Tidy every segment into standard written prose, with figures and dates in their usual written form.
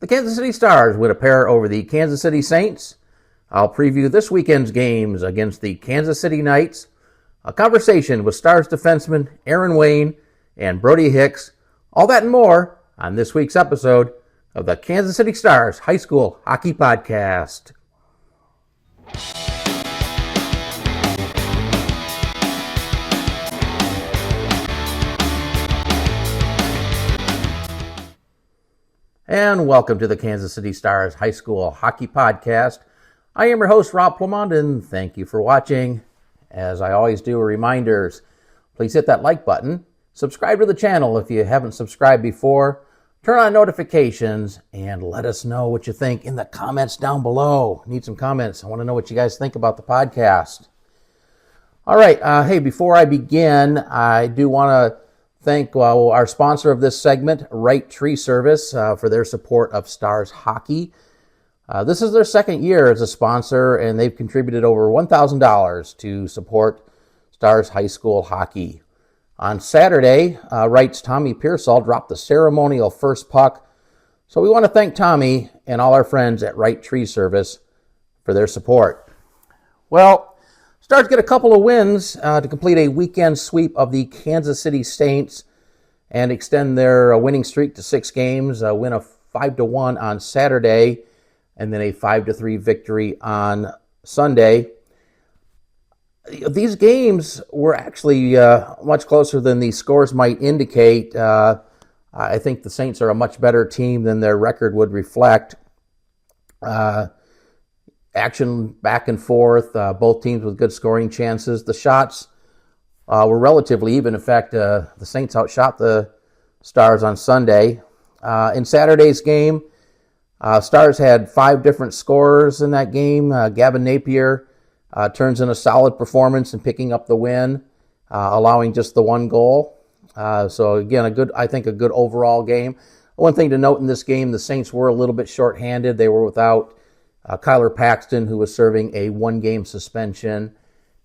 The Kansas City Stars win a pair over the Kansas City Saints. I'll preview this weekend's games against the Kansas City Knights. A conversation with Stars defensemen Aaron Wayne and Brody Hicks. All that and more on this week's episode of the Kansas City Stars High School Hockey Podcast. And welcome to the Kansas City Stars High School Hockey Podcast. I am your host, Rob Plamondon. Thank you for watching. As I always do, reminders, please hit that like button. Subscribe to the channel if you haven't subscribed before. Turn on notifications and let us know what you think in the comments down below. Need some comments. I want to know what you guys think about the podcast. All right. Hey, before I begin, I do want to thank our sponsor of this segment, Right Tree Service, for their support of Stars Hockey. This is their second year as a sponsor, and they've contributed over $1,000 to support Stars High School Hockey. On Saturday, Wright's Tommy Pearsall dropped the ceremonial first puck, so we want to thank Tommy and all our friends at Right Tree Service for their support. Well, Stars get a couple of wins to complete a weekend sweep of the Kansas City Saints and extend their winning streak to 6 games, win a 5-1 on Saturday, and then a 5-3 victory on Sunday. These games were actually much closer than the scores might indicate. I think the Saints are a much better team than their record would reflect. Action back and forth, both teams with good scoring chances. The shots were relatively even. In fact, the Saints outshot the Stars on Sunday. In Saturday's game, Stars had 5 different scorers in that game. Gavin Napier turns in a solid performance in picking up the win, allowing just the 1 goal. So again, I think a good overall game. One thing to note in this game, the Saints were a little bit shorthanded. They were without Kyler Paxton, who was serving a 1-game suspension,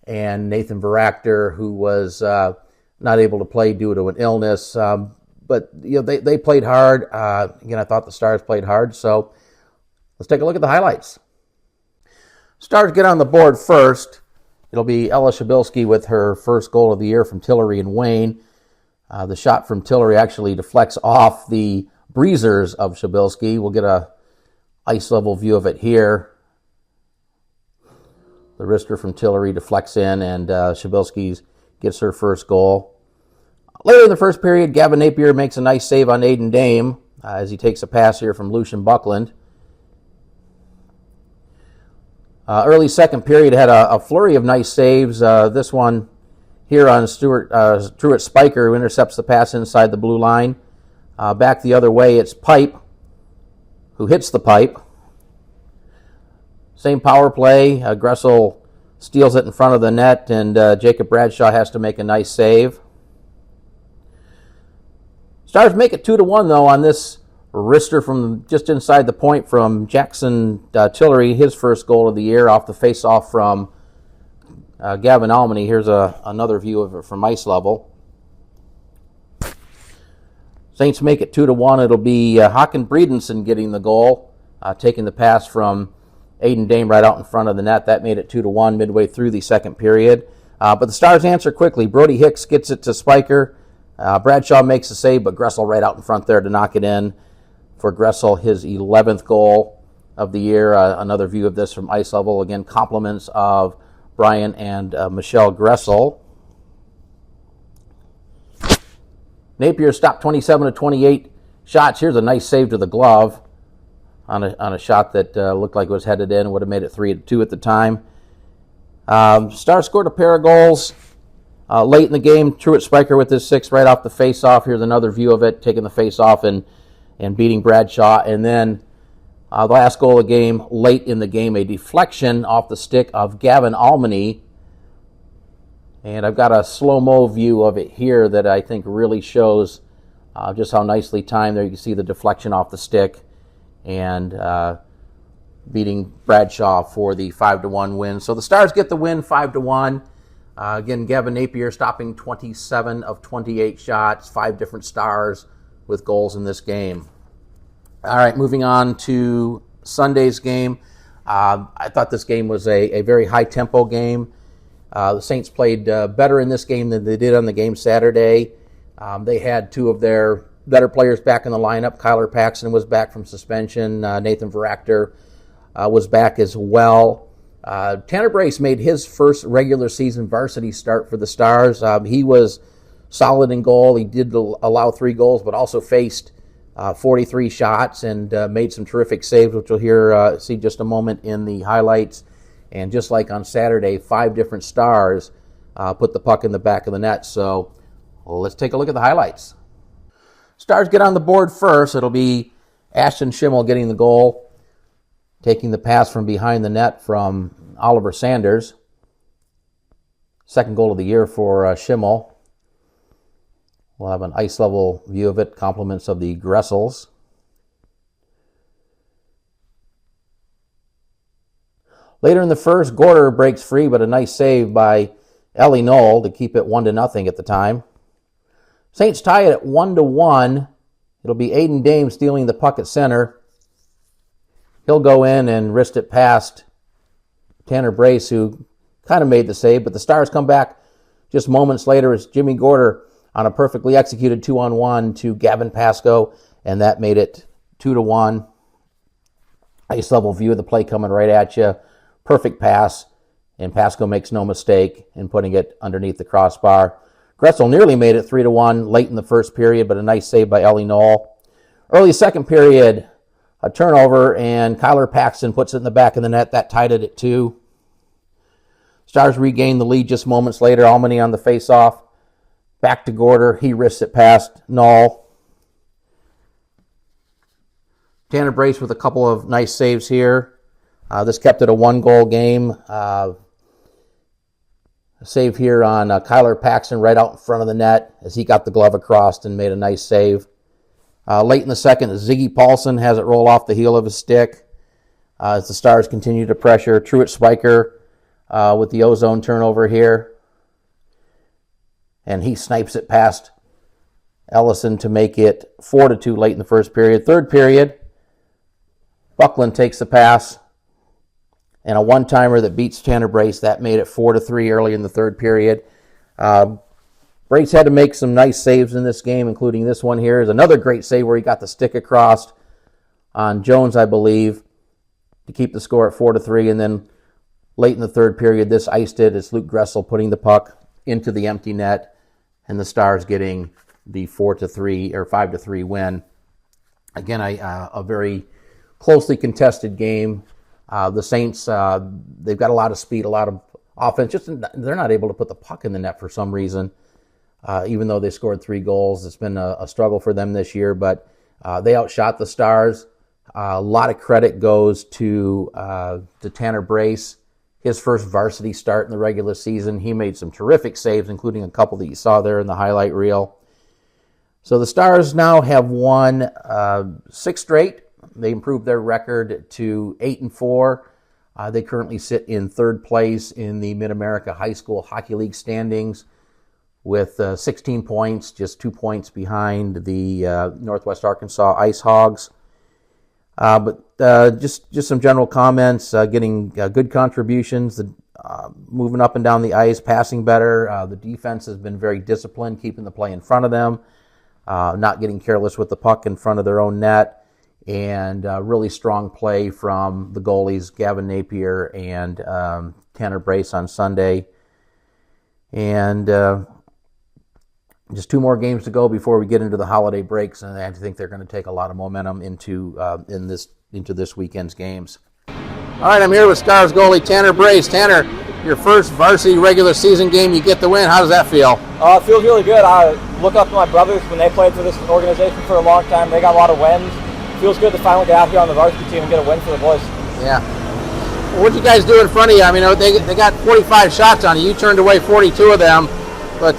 and Nathan Varactor, who was not able to play due to an illness. But they played hard. Again, I thought the Stars played hard. So let's take a look at the highlights. Stars get on the board first. It'll be Ella Shabilsky with her first goal of the year from Tillery and Wayne. The shot from Tillery actually deflects off the breezers of Shabilsky. We'll get a ice level view of it here. The wrister from Tillery deflects in, and Shabilsky gets her first goal. Later in the first period, Gavin Napier makes a nice save on Aiden Dame as he takes a pass here from Lucian Buckland. Early second period had a flurry of nice saves. This one here on Truett Spiker, who intercepts the pass inside the blue line. Back the other way, it's Pipe, who hits the pipe. Same power play. Gressel steals it in front of the net, and Jacob Bradshaw has to make a nice save. Stars make it 2-1, though, on this wrister from just inside the point from Jackson Tillery, his first goal of the year off the face-off from Gavin Almany. Here's another view of it from ice level. Saints make it 2-1. It'll be Håkan Bredenson getting the goal, taking the pass from Aiden Dame right out in front of the net. That made it 2-1 midway through the second period. But the Stars answer quickly. Brody Hicks gets it to Spiker. Bradshaw makes a save, but Gressel right out in front there to knock it in for Gressel, his 11th goal of the year. Another view of this from ice level. Again, compliments of Brian and Michelle Gressel. Napier stopped 27 of 28 shots. Here's a nice save to the glove on a shot that looked like it was headed in. Would have made it 3-2 at the time. Stars scored a pair of goals late in the game. Truett Spiker with his 6th right off the face-off. Here's another view of it, taking the face-off and beating Bradshaw. And then the last goal of the game, late in the game, a deflection off the stick of Gavin Almany. And I've got a slow-mo view of it here that I think really shows just how nicely timed there. You can see the deflection off the stick and beating Bradshaw for the 5-1 win. So the Stars get the win 5-1. Again, Gavin Napier stopping 27 of 28 shots, 5 different Stars with goals in this game. All right, moving on to Sunday's game. I thought this game was a very high-tempo game. The Saints played better in this game than they did on the game Saturday. They had two of their better players back in the lineup. Kyler Paulsen was back from suspension. Nathan Veractor was back as well. Tanner Brace made his first regular season varsity start for the Stars. He was solid in goal. He did allow 3 goals, but also faced 43 shots and made some terrific saves, which we'll see just a moment in the highlights. And just like on Saturday, 5 different Stars put the puck in the back of the net. So let's take a look at the highlights. Stars get on the board first. It'll be Ashton Schimmel getting the goal, taking the pass from behind the net from Oliver Sanders. Second goal of the year for Schimmel. We'll have an ice-level view of it, compliments of the Gressels. Later in the first, Gorder breaks free, but a nice save by Ellie Knoll to keep it 1-0 at the time. Saints tie it at 1-1. It'll be Aiden Dame stealing the puck at center. He'll go in and wrist it past Tanner Brace, who kind of made the save, but the Stars come back just moments later as Jimmy Gorder on a perfectly executed 2-on-1 to Gavin Pascoe, and that made it 2-1. Ice level view of the play coming right at you. Perfect pass, and Pascoe makes no mistake in putting it underneath the crossbar. Gressel nearly made it 3-1 late in the first period, but a nice save by Ellie Knoll. Early second period, a turnover, and Kyler Paulsen puts it in the back of the net. That tied it at 2. Stars regained the lead just moments later. Almany on the face-off. Back to Gorder. He wrists it past Knoll. Tanner Brace with a couple of nice saves here. This kept it a 1-goal game. A save here on Kyler Paulsen right out in front of the net as he got the glove across and made a nice save. Late in the second, Ziggy Paulsen has it roll off the heel of his stick as the Stars continue to pressure. Truett Spiker with the ozone turnover here. And he snipes it past Ellison to make it 4-2 late in the first period. Third period, Buckland takes the pass and a one-timer that beats Tanner Brace. That made it 4-3 early in the third period. Brace had to make some nice saves in this game, including this one here. Is another great save where he got the stick across on Jones, I believe, to keep the score at 4-3. And then late in the third period, this iced it. It's Luke Gressel putting the puck into the empty net, and the Stars getting the 4-3 or 5-3 win. Again, a very closely contested game. The Saints, they've got a lot of speed, a lot of offense. Just they're not able to put the puck in the net for some reason. Even though they scored 3 goals, it's been a struggle for them this year. But they outshot the Stars. A lot of credit goes to Tanner Brace. His first varsity start in the regular season. He made some terrific saves, including a couple that you saw there in the highlight reel. So the Stars now have won 6 straight. They improved their record to 8-4. They currently sit in third place in the Mid-America High School Hockey League standings with 16 points, just 2 points behind the Northwest Arkansas Ice Hogs. But just some general comments, getting good contributions, moving up and down the ice, passing better. The defense has been very disciplined, keeping the play in front of them, not getting careless with the puck in front of their own net, and really strong play from the goalies, Gavin Napier and Tanner Brace on Sunday. And just 2 more games to go before we get into the holiday breaks, and I think they're going to take a lot of momentum into this weekend's games. All right, I'm here with Stars goalie Tanner Brace. Tanner, your first varsity regular season game, you get the win. How does that feel? It feels really good. I look up to my brothers when they played for this organization for a long time. They got a lot of wins. It feels good to finally get out here on the varsity team and get a win for the boys. Yeah. What did you guys do in front of you? I mean, they got 45 shots on you. You turned away 42 of them. But,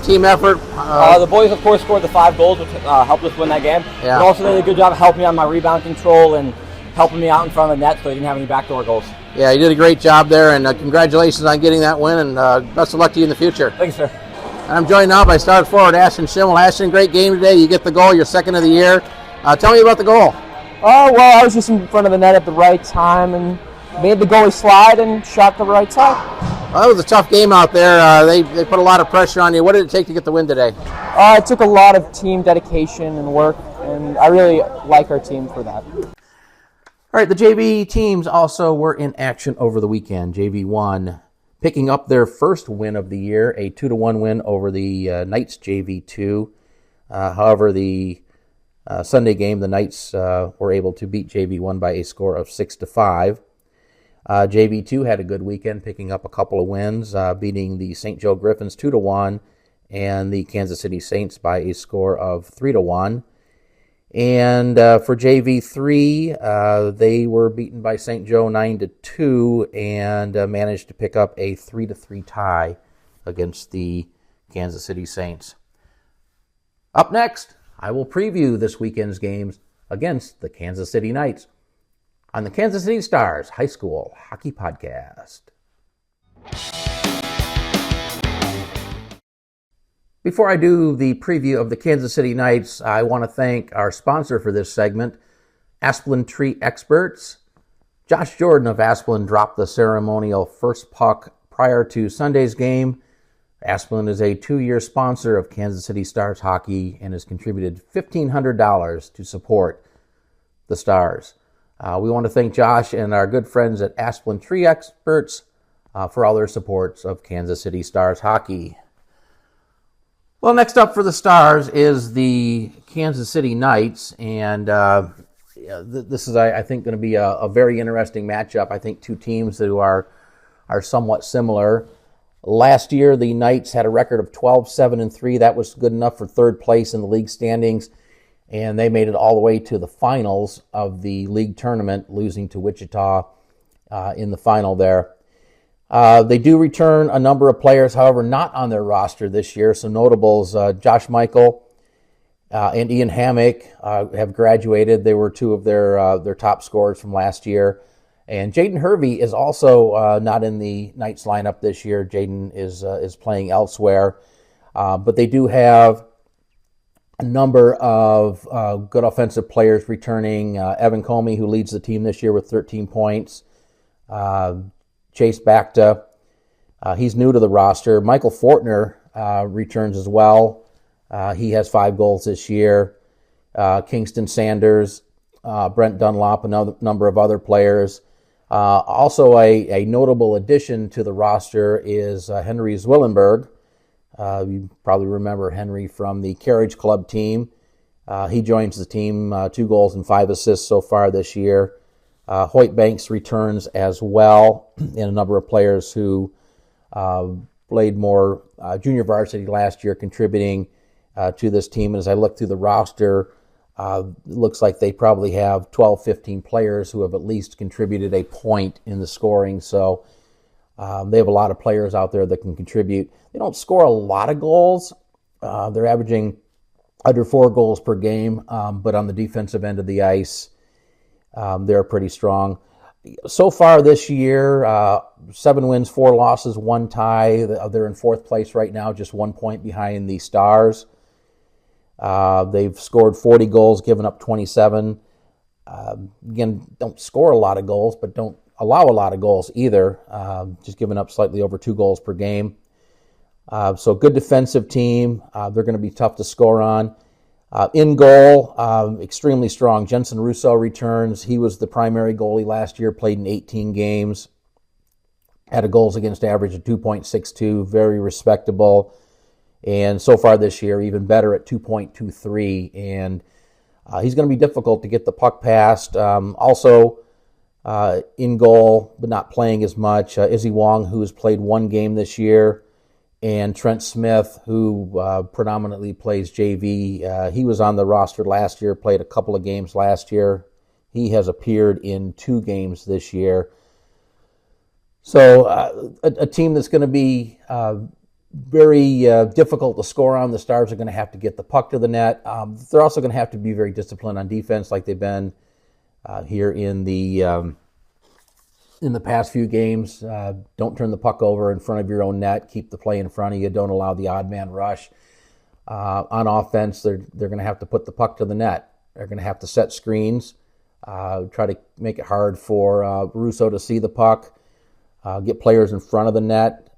team effort. The boys, of course, scored the 5 goals, which helped us win that game. Yeah. But also, they did a good job of helping me on my rebound control and helping me out in front of the net so they didn't have any backdoor goals. Yeah, you did a great job there, and congratulations on getting that win, and best of luck to you in the future. Thanks, sir. And I'm joined now by Stars forward Ashton Schimmel. Ashton, great game today. You get the goal, your second of the year. Tell me about the goal. Oh, well, I was just in front of the net at the right time and made the goalie slide and shot the right side. Well, it was a tough game out there. They put a lot of pressure on you. What did it take to get the win today? It took a lot of team dedication and work, and I really like our team for that. All right, the JV teams also were in action over the weekend. JV1 picking up their first win of the year, a 2-1 win over the Knights JV2. However, the Sunday game, the Knights were able to beat JV1 by a score of 6-5. JV2 had a good weekend, picking up a couple of wins, beating the St. Joe Griffins 2-1 and the Kansas City Saints by a score of 3-1. And for JV3, they were beaten by St. Joe 9-2 and managed to pick up a 3-3 tie against the Kansas City Saints. Up next, I will preview this weekend's games against the Kansas City Knights on the Kansas City Stars High School Hockey Podcast. Before I do the preview of the Kansas City Knights, I want to thank our sponsor for this segment, Asplin Tree Experts. Josh Jordan of Asplin dropped the ceremonial first puck prior to Sunday's game. Asplin is a 2-year sponsor of Kansas City Stars hockey and has contributed $1,500 to support the Stars. We want to thank Josh and our good friends at Asplin Tree Experts for all their supports of Kansas City Stars hockey. Well, next up for the Stars is the Kansas City Knights, and this is, I think, going to be a very interesting matchup. I think two teams who are somewhat similar. Last year, the Knights had a record of 12-7-3. That was good enough for third place in the league standings, and they made it all the way to the finals of the league tournament, losing to Wichita in the final there. They do return a number of players, however, not on their roster this year. So notables, Josh Michael and Ian Hammock have graduated. They were two of their top scorers from last year. And Jaden Hervey is also not in the Knights lineup this year. Jaden is playing elsewhere. But they do have a number of good offensive players returning. Evan Comey, who leads the team this year with 13 points. Chase Bacta, he's new to the roster. Michael Fortner returns as well. He has 5 goals this year. Kingston Sanders, Brent Dunlop, a number of other players. Also a notable addition to the roster is Henry Zwillenberg. You probably remember Henry from the Carriage Club team. He joins the team, 2 goals and 5 assists so far this year. Hoyt Banks returns as well, and a number of players who played more junior varsity last year contributing to this team. And as I look through the roster, it looks like they probably have 12, 15 players who have at least contributed a point in the scoring. So they have a lot of players out there that can contribute. They don't score a lot of goals. They're averaging under 4 goals per game, but on the defensive end of the ice, they're pretty strong. So far this year, 7 wins, 4 losses, 1 tie. They're in 4th place right now, just 1 point behind the Stars. They've scored 40 goals, given up 27. Again, don't score a lot of goals, but don't allow a lot of goals either. Just giving up slightly over 2 goals per game. So good defensive team. They're going to be tough to score on. In goal, extremely strong. Jensen Russo returns. He was the primary goalie last year, played in 18 games, had a goals against average of 2.62, very respectable. And so far this year, even better at 2.23. And he's going to be difficult to get the puck past. Also in goal, but not playing as much, Izzy Wong, who has played 1 game this year, and Trent Smith, who predominantly plays JV. He was on the roster last year, played a couple of games last year. He has appeared in 2 games this year. So a team that's going to be very difficult to score on. The Stars are going to have to get the puck to the net. They're also going to have to be very disciplined on defense like they've been here in the past few games. Don't turn the puck over in front of your own net. Keep the play in front of you. Don't allow the odd man rush. On offense, they're going to have to put the puck to the net. They're going to have to set screens. try to make it hard for Russo to see the puck, get players in front of the net.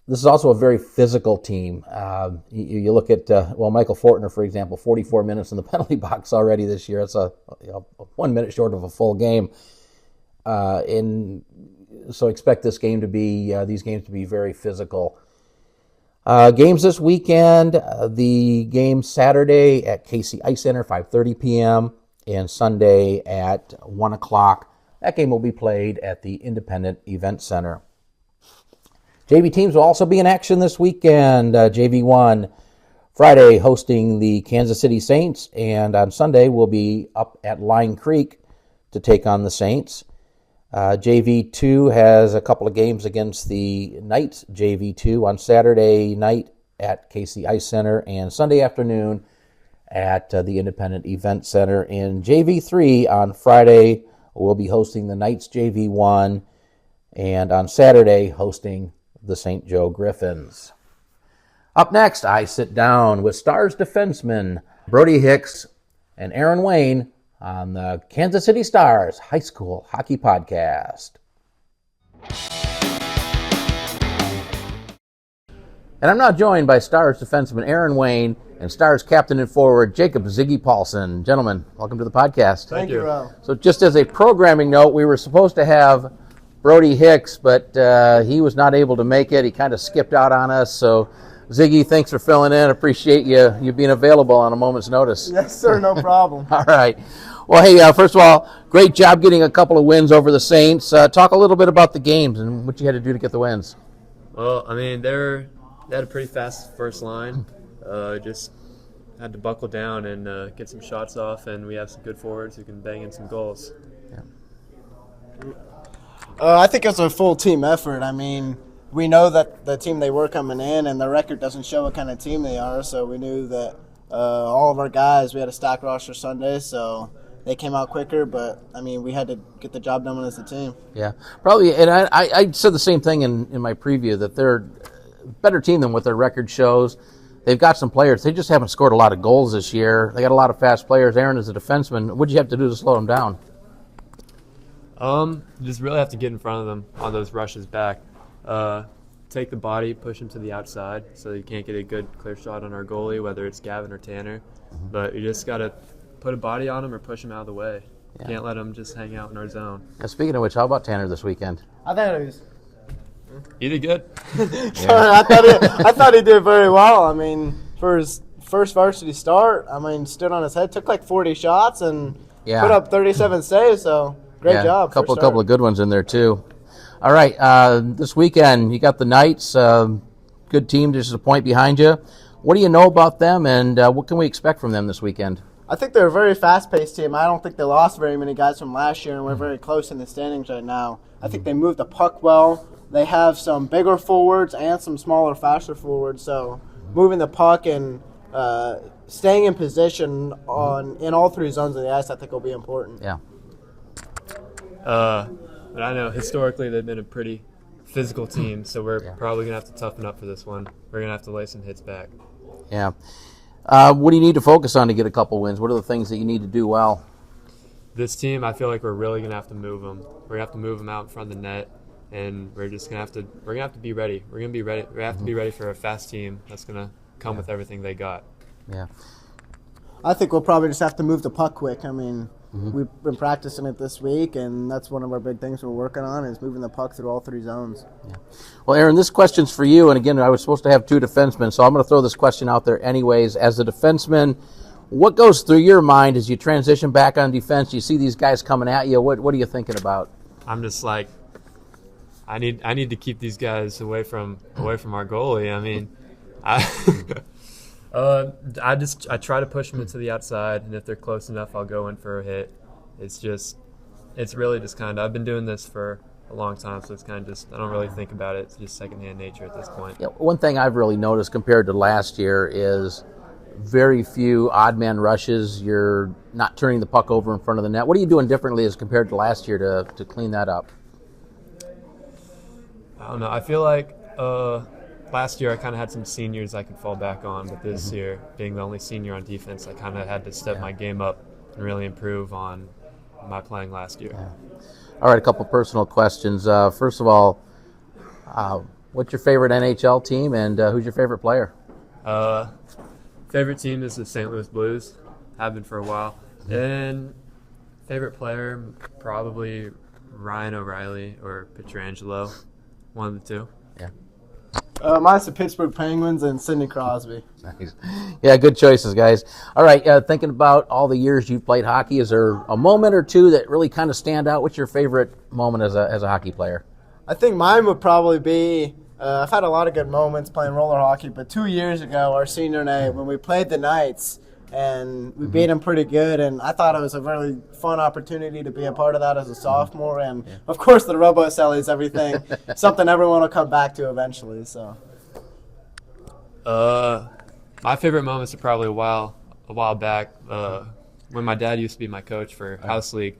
This is also a very physical team. You look at, Michael Fortner, for example, 44 minutes in the penalty box already this year. It's 1 minute short of a full game. And so expect these games to be very physical. Games this weekend, the game Saturday at Casey Ice Center, 5:30 p.m., and Sunday at 1 o'clock. That game will be played at the Independent Event Center. JV teams will also be in action this weekend. JV1 Friday hosting the Kansas City Saints, and on Sunday we'll be up at Line Creek to take on the Saints. JV2 has a couple of games against the Knights JV2 on Saturday night at Casey Ice Center and Sunday afternoon at the Independent Event Center. In JV3 on Friday we'll be hosting the Knights JV1, and on Saturday hosting the St. Joe Griffins. Up next, I sit down with Stars defensemen Brody Hicks and Aaron Wayne on the Kansas City Stars High School Hockey Podcast. And I'm now joined by Stars defenseman Aaron Wayne and Stars captain and forward Jacob Ziggy Paulsen. Gentlemen, welcome to the podcast. Thank you, Rob. So just as a programming note, we were supposed to have Brody Hicks, but he was not able to make it. He kind of skipped out on us. So, Ziggy, thanks for filling in. Appreciate you being available on a moment's notice. Yes, sir. No problem. All right. Well, hey, first of all, great job getting a couple of wins over the Saints. Talk a little bit about the games and what you had to do to get the wins. Well, I mean, they had a pretty fast first line. Just had to buckle down and get some shots off, and we have some good forwards who can bang in some goals. Yeah. I think it's a full team effort. I mean, we know that the team they were coming in, and the record doesn't show what kind of team they are, so we knew that all of our guys, we had a stacked roster Sunday, so they came out quicker, but, I mean, we had to get the job done as a team. Yeah, probably, and I said the same thing in my preview, that they're a better team than what their record shows. They've got some players. They just haven't scored a lot of goals this year. They got a lot of fast players. Aaron is a defenseman. What did you have to do to slow them down? Just really have to get in front of them on those rushes back. Take the body, push them to the outside so you can't get a good clear shot on our goalie, whether it's Gavin or Tanner. But you just got to put a body on them or push them out of the way. Yeah. Can't let them just hang out in our zone. Now, speaking of which, how about Tanner this weekend? I thought it was. He did good. I thought he did very well. I mean, for his first varsity start, I mean, stood on his head, took like 40 shots, and put up 37 saves. So great job. A couple of good ones in there too. All right, this weekend you got the Knights. Good team, just a point behind you. What do you know about them, and what can we expect from them this weekend? I think they're a very fast-paced team. I don't think they lost very many guys from last year, and we're very close in the standings right now. I think they move the puck well. They have some bigger forwards and some smaller, faster forwards. So moving the puck and staying in position in all three zones of the ice, I think will be important. Yeah. But I know historically they've been a pretty physical team, so we're probably going to have to toughen up for this one. We're going to have to lay some hits back. Yeah. What do you need to focus on to get a couple wins? What are the things that you need to do well? This team, I feel like we're really going to have to move them. We're going to have to move them out in front of the net, and we're just going to have to be ready. We're going to be ready. We have to be ready for a fast team that's going to come with everything they got. Yeah. I think we'll probably just have to move the puck quick. I mean, we've been practicing it this week, and that's one of our big things we're working on is moving the puck through all three zones. Yeah. Well, Aaron, this question's for you, and again, I was supposed to have two defensemen, so I'm going to throw this question out there anyways. As a defenseman, what goes through your mind as you transition back on defense? You see these guys coming at you. What are you thinking about? I'm just like, I need to keep these guys away from our goalie. I mean, I try to push them into the outside, and if they're close enough, I'll go in for a hit. It's really just kind of, I've been doing this for a long time, so it's kind of just, I don't really think about it. It's just secondhand nature at this point. Yeah, one thing I've really noticed compared to last year is very few odd man rushes. You're not turning the puck over in front of the net. What are you doing differently as compared to last year to clean that up? I don't know. I feel like last year I kind of had some seniors I could fall back on, but this year, being the only senior on defense, I kind of had to step my game up and really improve on my playing last year. All right, a couple personal questions. First of all, what's your favorite NHL team, and who's your favorite player? Favorite team is the St. Louis Blues. Have been for a while. And favorite player, probably Ryan O'Reilly or Pietrangelo. One of the two. Yeah. Mine's the Pittsburgh Penguins and Sidney Crosby. Nice. Yeah, good choices, guys. All right, thinking about all the years you've played hockey, is there a moment or two that really kind of stand out? What's your favorite moment as a hockey player? I think mine would probably be, I've had a lot of good moments playing roller hockey, but 2 years ago, our senior night, when we played the Knights, and we beat them pretty good, and I thought it was a really fun opportunity to be a part of that as a sophomore, and of course the Robo Cellies, everything, something everyone will come back to eventually. So, my favorite moments are probably a while back when my dad used to be my coach for House League.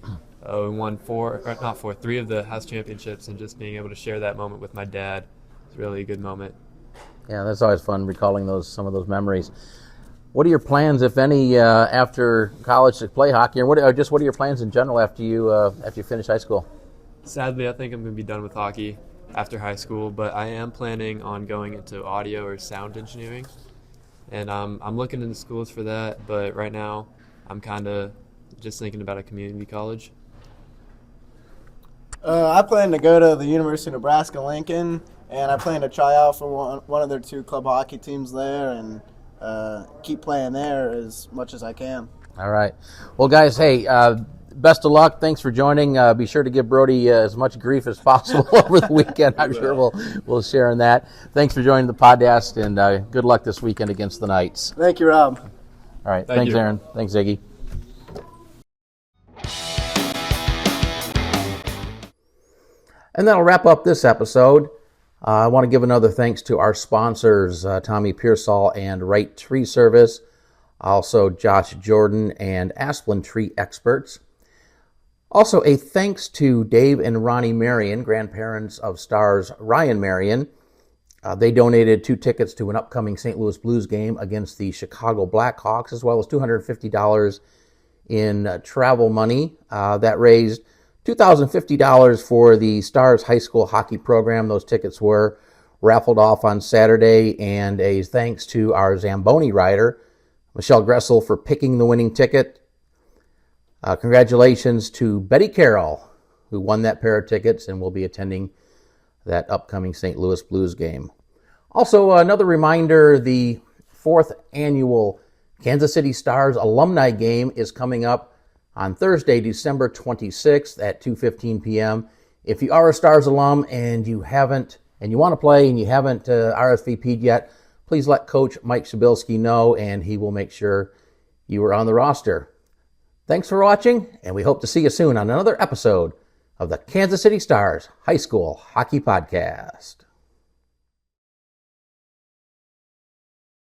We won three of the House Championships, and just being able to share that moment with my dad is really a good moment. Yeah, that's always fun, recalling some of those memories. What are your plans, if any, after college to play hockey, or what are your plans in general after you finish high school? Sadly, I think I'm going to be done with hockey after high school, but I am planning on going into audio or sound engineering, and I'm looking into schools for that. But right now, I'm kind of just thinking about a community college. I plan to go to the University of Nebraska-Lincoln, and I plan to try out for one of their 2 club hockey teams there, and keep playing there as much as I can. All right. Well, guys, hey, best of luck. Thanks for joining. Be sure to give Brody as much grief as possible over the weekend. I'm sure we'll share in that. Thanks for joining the podcast, and good luck this weekend against the Knights. Thank you, Rob. All right. Thank Thanks, you. Aaron. Thanks, Ziggy. And that'll wrap up this episode. I want to give another thanks to our sponsors, Tommy Pearsall and Wright Tree Service, also Josh Jordan and Asplin Tree Experts. Also a thanks to Dave and Ronnie Marion, grandparents of stars Ryan Marion. They donated 2 tickets to an upcoming St. Louis Blues game against the Chicago Blackhawks, as well as $250 in travel money. That raised $2,050 for the Stars High School hockey program. Those tickets were raffled off on Saturday, and a thanks to our Zamboni rider, Michelle Gressel, for picking the winning ticket. Congratulations to Betty Carroll, who won that pair of tickets and will be attending that upcoming St. Louis Blues game. Also, another reminder, the 4th annual Kansas City Stars alumni game is coming up on Thursday, December 26th at 2:15 p.m. If you are a Stars alum and you want to play and you haven't RSVP'd yet, please let Coach Mike Shabilsky know, and he will make sure you are on the roster. Thanks for watching, and we hope to see you soon on another episode of the Kansas City Stars High School Hockey Podcast.